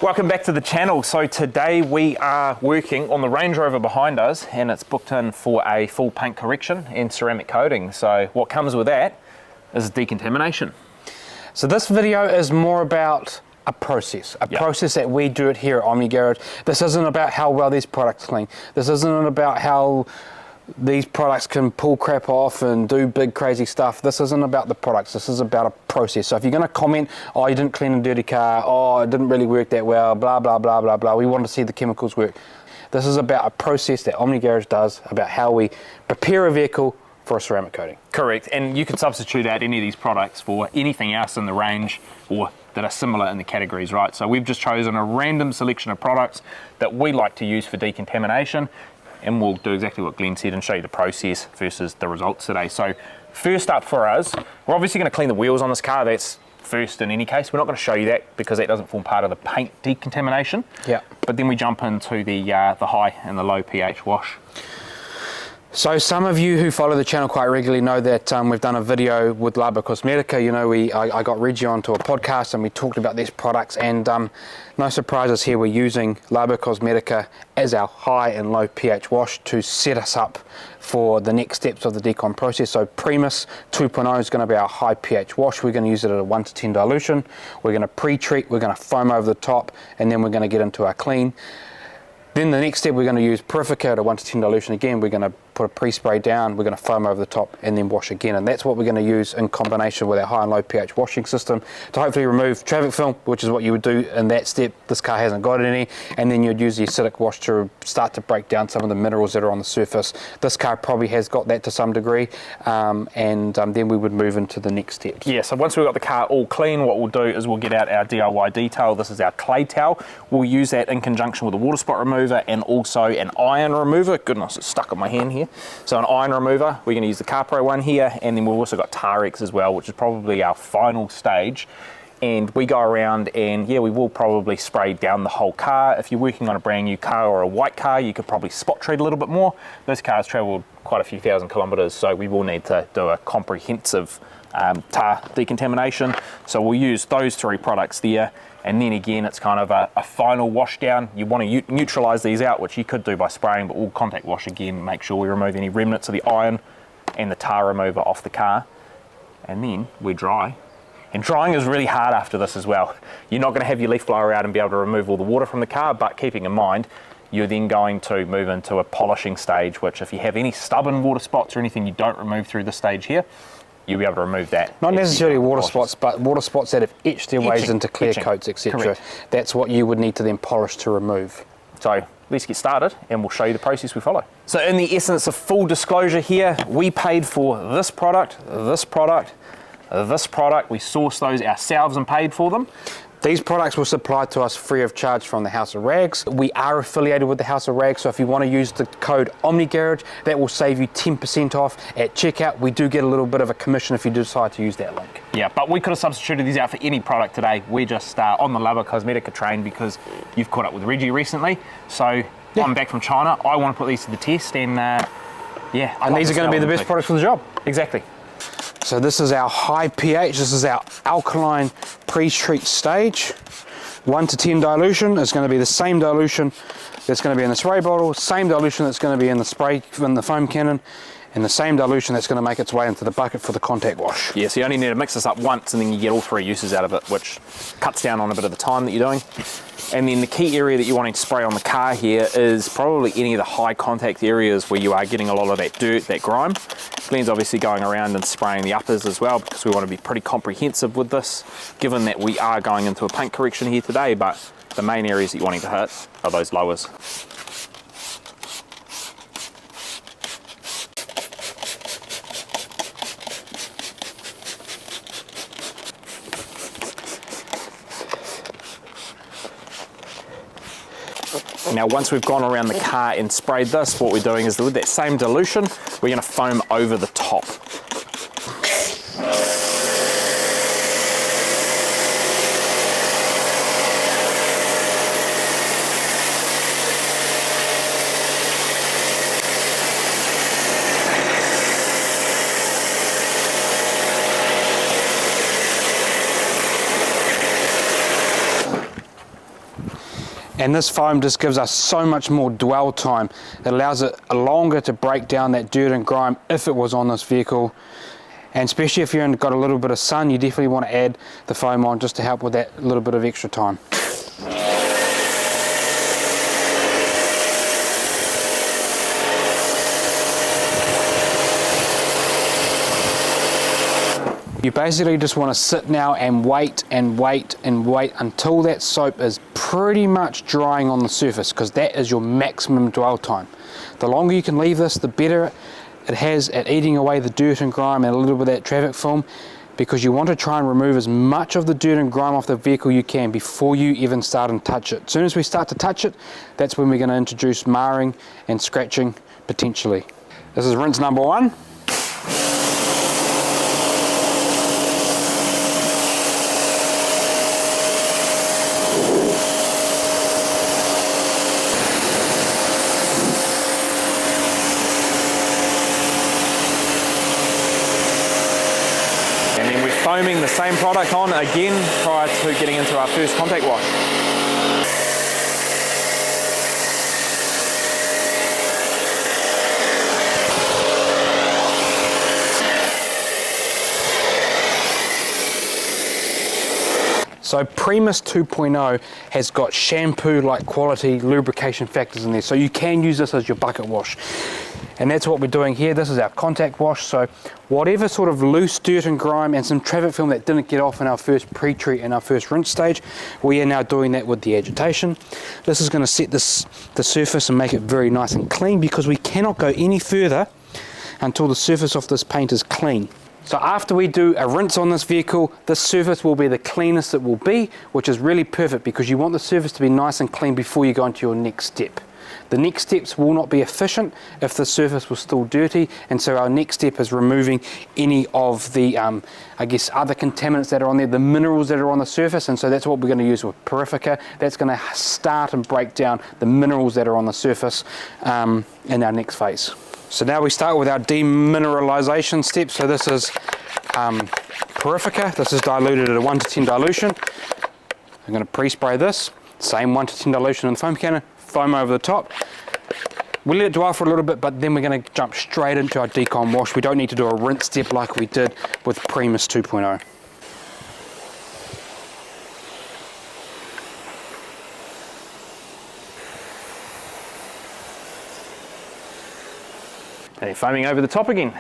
Welcome back to the channel. So today we are working on the Range Rover behind us, and it's booked in for a full paint correction and ceramic coating. So what comes with that is decontamination. So this video is more about a process that we do it here at Omni Garage. This isn't about how well these products clean. This isn't about how these products can pull crap off and do big crazy stuff. This isn't about the products, this is about a process. So if you're going to comment, oh, you didn't clean a dirty car, oh, it didn't really work that well, blah blah blah blah blah, we want to see the chemicals work. This is about a process that Omni Garage does about how we prepare a vehicle for a ceramic coating. Correct, and you can substitute out any of these products for anything else in the range or that are similar in the categories, right? So we've just chosen a random selection of products that we like to use for decontamination, and we'll do exactly what Glenn said and show you the process versus the results today. So first up for us, we're obviously going to clean the wheels on this car. That's first in any case. We're not going to show you that because that doesn't form part of the paint decontamination. Yeah. But then we jump into the high and the low pH wash. So some of you who follow the channel quite regularly know that we've done a video with Laba Cosmetica. You know, I got Reggie onto a podcast and we talked about these products, and no surprises here, we're using Laba Cosmetica as our high and low pH wash to set us up for the next steps of the decon process. So Primus 2.0 is going to be our high pH wash. We're going to use it at a 1 to 10 dilution. We're going to pre-treat, we're going to foam over the top, and then we're going to get into our clean. Then the next step, we're going to use Purifica at a 1 to 10 dilution again. We're going to put a pre-spray down, we're going to foam over the top and then wash again. And that's what we're going to use in combination with our high and low pH washing system to hopefully remove traffic film, which is what you would do in that step. This car hasn't got any. And then you'd use the acidic wash to start to break down some of the minerals that are on the surface. This car probably has got that to some degree. Then we would move into the next steps. Yeah, so once we've got the car all clean, what we'll do is we'll get out our DIY detail. This is our clay towel. We'll use that in conjunction with a water spot remover and also an iron remover. Goodness, it's stuck on my hand here. So an iron remover, we're going to use the CarPro one here, and then we've also got Tarex as well, which is probably our final stage. And we go around and yeah, we will probably spray down the whole car. If you're working on a brand new car or a white car, you could probably spot treat a little bit more. Those cars traveled quite a few thousand kilometers, so we will need to do a comprehensive tar decontamination. So we'll use those three products there. And then again, it's kind of a final wash down. You want to neutralize these out, which you could do by spraying, but we'll contact wash again, make sure we remove any remnants of the iron and the tar remover off the car. And then we dry. And drying is really hard after this as well. You're not going to have your leaf blower out and be able to remove all the water from the car, but keeping in mind, you're then going to move into a polishing stage, which if you have any stubborn water spots or anything you don't remove through this stage here, you'll be able to remove that. Not necessarily water spots, but water spots that have etched their ways into clear coats, etc. That's what you would need to then polish to remove. So let's get started and we'll show you the process we follow. So in the essence of full disclosure here, we paid for this product, this product, this product. We sourced those ourselves and paid for them. These products were supplied to us free of charge from the House of Rags. We are affiliated with the House of Rags, so if you want to use the code OmniGarage, that will save you 10% off at checkout. We do get a little bit of a commission if you decide to use that link. Yeah, but we could have substituted these out for any product today. We're just on the Laba Cosmetica train because you've caught up with Reggie recently. So yeah. I'm back from China. I want to put these to the test, and yeah. And these are going to be the best products for the job. Exactly. So this is our high pH, this is our alkaline pre-treat stage. 1 to 10 dilution is going to be the same dilution that's going to be in the spray bottle, same dilution that's going to be in the foam cannon, and the same dilution that's going to make its way into the bucket for the contact wash. Yeah, so you only need to mix this up once and then you get all three uses out of it, which cuts down on a bit of the time that you're doing. And then the key area that you're wanting to spray on the car here is probably any of the high contact areas where you are getting a lot of that dirt, that grime. Glenn's obviously going around and spraying the uppers as well because we want to be pretty comprehensive with this, given that we are going into a paint correction here today, but the main areas that you're wanting to hit are those lowers. Now once we've gone around the car and sprayed this, what we're doing is with that same dilution, we're going to foam over the top. And this foam just gives us so much more dwell time. It allows it longer to break down that dirt and grime if it was on this vehicle. And especially if you've got a little bit of sun, you definitely want to add the foam on just to help with that little bit of extra time. You basically just want to sit now and wait and wait and wait until that soap is pretty much drying on the surface, because that is your maximum dwell time. The longer you can leave this, the better it has at eating away the dirt and grime and a little bit of that traffic film, because you want to try and remove as much of the dirt and grime off the vehicle you can before you even start and touch it. As soon as we start to touch it, that's when we're going to introduce marring and scratching potentially. This is rinse number 1. Foaming the same product on again prior to getting into our first contact wash. So Primus 2.0 has got shampoo-like quality lubrication factors in there, so you can use this as your bucket wash. And that's what we're doing here. This is our contact wash, so whatever sort of loose dirt and grime and some traffic film that didn't get off in our first pre-treat and our first rinse stage, we are now doing that with the agitation. This is going to set the surface and make it very nice and clean, because we cannot go any further until the surface of this paint is clean. So after we do a rinse on this vehicle, this surface will be the cleanest it will be, which is really perfect because you want the surface to be nice and clean before you go into your next step. The next steps will not be efficient if the surface was still dirty, and so our next step is removing any of the, I guess, other contaminants that are on there, the minerals that are on the surface, and so that's what we're going to use with Purifica. That's going to start and break down the minerals that are on the surface in our next phase. So now we start with our demineralization step. So this is Purifica. This is diluted at a 1 to 10 dilution. I'm going to pre-spray this, same 1 to 10 dilution in the foam cannon, foam over the top. We'll let it dry for a little bit, but then we're going to jump straight into our decon wash. We don't need to do a rinse step like we did with Primus 2.0. Okay, foaming over the top again.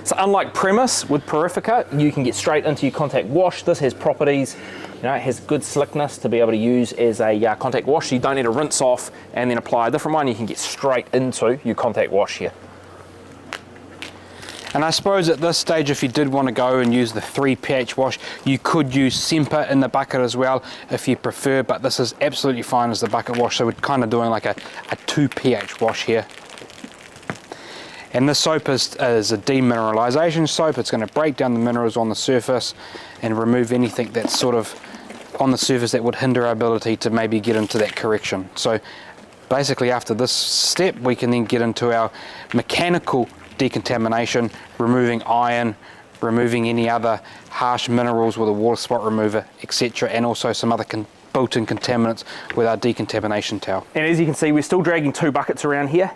So unlike Primus with Purifica, you can get straight into your contact wash. This has properties, it has good slickness to be able to use as a contact wash. So you don't need to rinse off and then apply a different one. You can get straight into your contact wash here. And I suppose at this stage, if you did want to go and use the 3 pH wash, you could use Semper in the bucket as well if you prefer, but this is absolutely fine as the bucket wash, so we're kind of doing like a 2 pH wash here. And this soap is a demineralization soap. It's going to break down the minerals on the surface and remove anything that's sort of on the surface that would hinder our ability to maybe get into that correction. So basically after this step, we can then get into our mechanical decontamination, removing iron, removing any other harsh minerals with a water spot remover, etc., and also some other built-in contaminants with our decontamination towel. And as you can see, we're still dragging 2 buckets around here.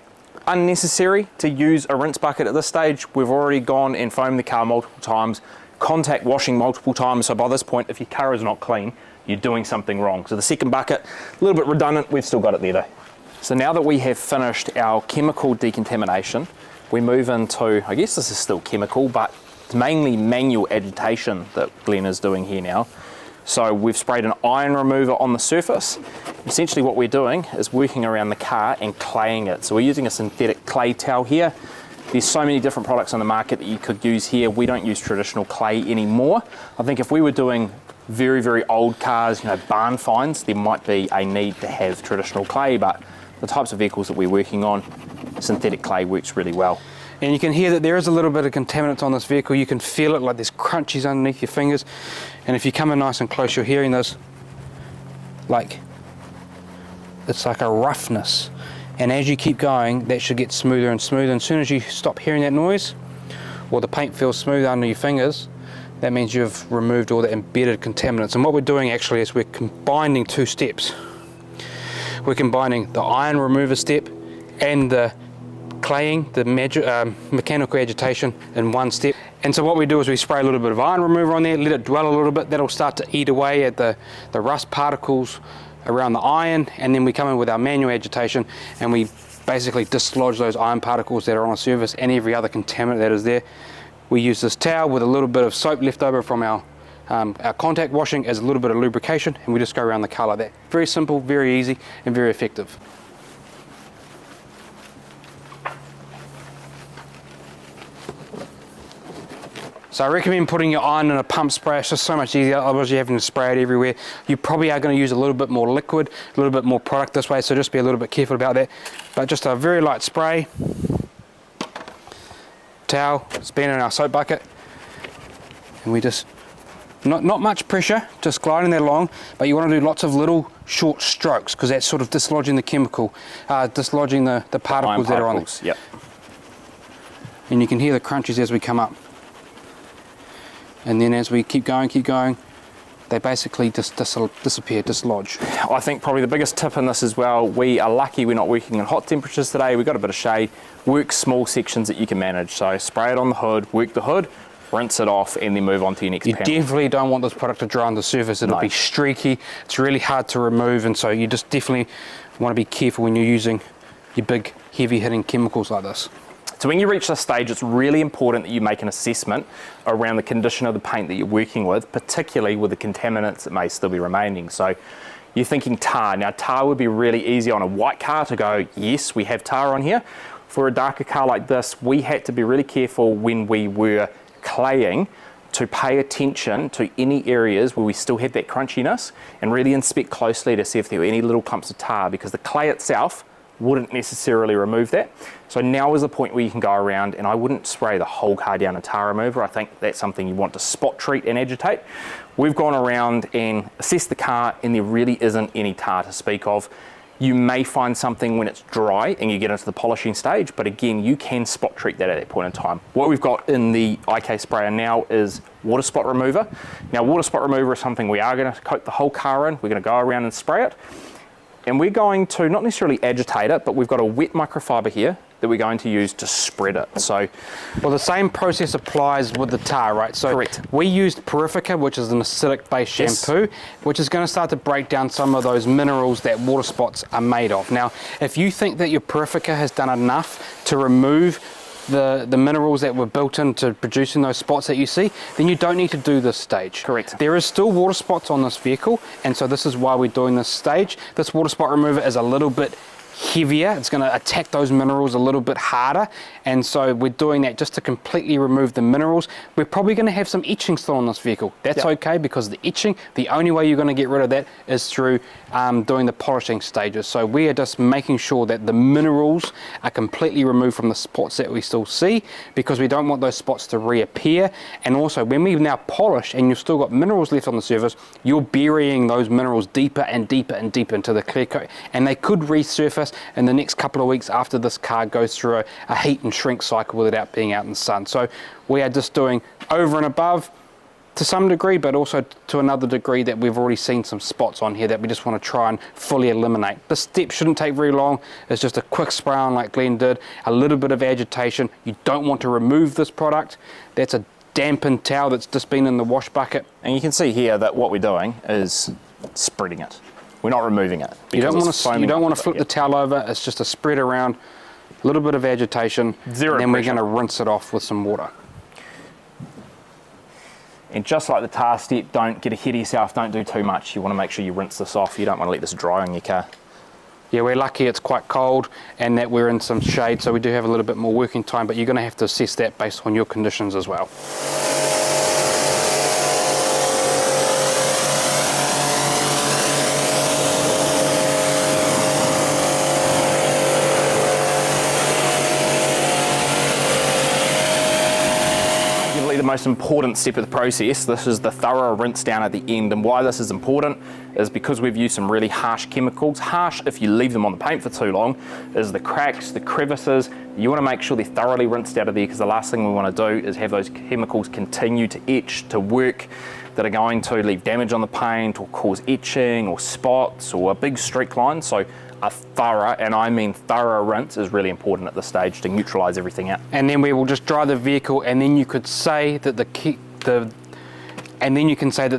Unnecessary to use a rinse bucket at this stage. We've already gone and foamed the car multiple times, contact washing multiple times, so by this point, if your car is not clean, you're doing something wrong. So the second bucket, a little bit redundant, we've still got it there though. So now that we have finished our chemical decontamination, we move into, I guess this is still chemical, but it's mainly manual agitation that Glenn is doing here now. So we've sprayed an iron remover on the surface. Essentially what we're doing is working around the car and claying it. So we're using a synthetic clay towel here. There's so many different products on the market that you could use here. We don't use traditional clay anymore. I think if we were doing very, very old cars, barn finds, there might be a need to have traditional clay, but the types of vehicles that we're working on, synthetic clay works really well. And you can hear that there is a little bit of contaminants on this vehicle. You can feel it, like there's crunchies underneath your fingers. And if you come in nice and close, you're hearing this, like, it's like a roughness. And as you keep going, that should get smoother and smoother. And as soon as you stop hearing that noise, or the paint feels smooth under your fingers, that means you've removed all the embedded contaminants. And what we're doing actually is we're combining two steps. We're combining the iron remover step and the claying, the mechanical agitation in one step. And so what we do is we spray a little bit of iron remover on there, let it dwell a little bit. That'll start to eat away at the rust particles around the iron, and then we come in with our manual agitation and we basically dislodge those iron particles that are on the surface and every other contaminant that is there. We use this towel with a little bit of soap left over from our contact washing as a little bit of lubrication, and we just go around the car like that. Very simple, very easy, and very effective. So I recommend putting your iron in a pump spray. It's just so much easier, otherwise you're having to spray it everywhere. You probably are going to use a little bit more liquid, a little bit more product this way, so just be a little bit careful about that. But just a very light spray. Towel, spin in our soap bucket, and we just, not much pressure, just gliding that along, but you want to do lots of little short strokes because that's sort of dislodging the chemical, dislodging the particles that are on it. Yep. And you can hear the crunches as we come up. And then as we keep going, they basically just disappear, dislodge. I think probably the biggest tip in this as well, we are lucky we're not working in hot temperatures today. We've got a bit of shade. Work small sections that you can manage. So spray it on the hood, work the hood, rinse it off, and then move on to your next panel. You definitely don't want this product to dry on the surface. It'll be streaky. It's really hard to remove, and so you just definitely want to be careful when you're using your big, heavy-hitting chemicals like this. So when you reach this stage, it's really important that you make an assessment around the condition of the paint that you're working with, particularly with the contaminants that may still be remaining. So you're thinking tar. Now tar would be really easy on a white car to go, yes, we have tar on here. For a darker car like this, we had to be really careful when we were claying to pay attention to any areas where we still had that crunchiness and really inspect closely to see if there were any little clumps of tar, because the clay itself wouldn't necessarily remove that. So now is the point where you can go around, and I wouldn't spray the whole car down in tar remover. I think that's something you want to spot treat and agitate. We've gone around and assessed the car, and there really isn't any tar to speak of. You may find something when it's dry and you get into the polishing stage, but again, you can spot treat that at that point in time. What we've got in the IK sprayer now is water spot remover. Now water spot remover is something we are going to coat the whole car in. We're going to go around and spray it. And we're going to not necessarily agitate it, but we've got a wet microfiber here that we're going to use to spread it. So, well, the same process applies with the tar, right? So correct. We used Purifica, which is an acidic-based shampoo, which is going to start to break down some of those minerals that water spots are made of. Now, if you think that your Purifica has done enough to remove the minerals that were built into producing those spots that you see, then you don't need to do this stage. Correct. There is still water spots on this vehicle, and so this is why we're doing this stage. This water spot remover is a little bit heavier. It's going to attack those minerals a little bit harder, and so we're doing that just to completely remove the minerals. We're probably going to have some etching still on this vehicle. That's okay, because the etching, the only way you're going to get rid of that is through doing the polishing stages. So we are just making sure that the minerals are completely removed from the spots that we still see, because we don't want those spots to reappear. And also, when we now polish and you've still got minerals left on the surface, you're burying those minerals deeper and deeper and deeper into the clear coat, and they could resurface in the next couple of weeks after this car goes through a heat and shrink cycle without being out in the sun. So we are just doing over and above to some degree, but also to another degree that we've already seen some spots on here that we just want to try and fully eliminate. This step shouldn't take very long. It's just a quick spray on like Glenn did, a little bit of agitation. You don't want to remove this product. That's a dampened towel that's just been in the wash bucket. And you can see here that what we're doing is spreading it. We're not removing it. You don't want to flip the towel over. It's just a spread around, a little bit of agitation, Zero and then pressure. we're going to rinse it off with some water. And just like the tar step, don't get ahead of yourself, don't do too much. You want to make sure you rinse this off. You don't want to let this dry on your car. Yeah, we're lucky it's quite cold and that we're in some shade, so we do have a little bit more working time, but you're going to have to assess that based on your conditions as well. most important step of the process. This is the thorough rinse down at the end, and why this is important is because we've used some really harsh chemicals. Harsh, if you leave them on the paint for too long, is the cracks, the crevices. You want to make sure they're thoroughly rinsed out of there, because the last thing we want to do is have those chemicals continue to etch, to work, that are going to leave damage on the paint or cause etching or spots or a big streak line. So a thorough, and I mean thorough, rinse is really important at this stage to neutralise everything out. And then we will just dry the vehicle, and then you could say that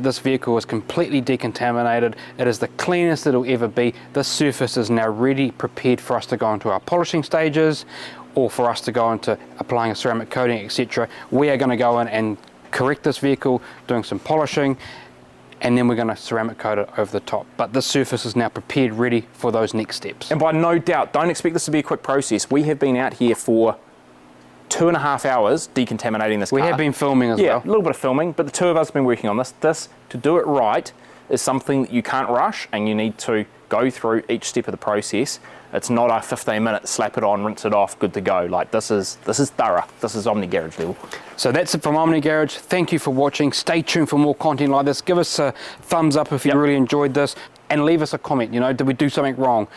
this vehicle is completely decontaminated. It is the cleanest it'll ever be. This surface is now ready, prepared for us to go into our polishing stages, or for us to go into applying a ceramic coating, etc. We are going to go in and correct this vehicle, doing some polishing, and then we're going to ceramic coat it over the top. But this surface is now prepared, ready for those next steps. And by no doubt, don't expect this to be a quick process. We have been out here for 2.5 hours decontaminating this car. We have been filming as well. Yeah, a little bit of filming, but the two of us have been working on this. This, to do it right, is something that you can't rush, and you need to go through each step of the process. It's not a 15-minute slap it on, rinse it off, good to go. Like, this is thorough. This is OmniGarage level. So that's it from OmniGarage. Thank you for watching. Stay tuned for more content like this. Give us a thumbs up if you really enjoyed this, and leave us a comment. You know, did we do something wrong?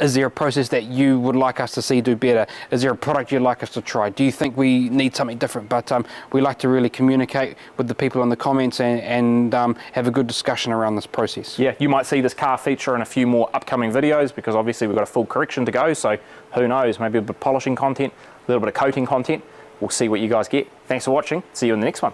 Is there a process that you would like us to see do better? Is there a product you'd like us to try? Do you think we need something different? But we like to really communicate with the people in the comments and have a good discussion around this process. Yeah, you might see this car feature in a few more upcoming videos, because obviously we've got a full correction to go, so who knows, maybe a bit of polishing content, a little bit of coating content. We'll see what you guys get. Thanks for watching. See you in the next one.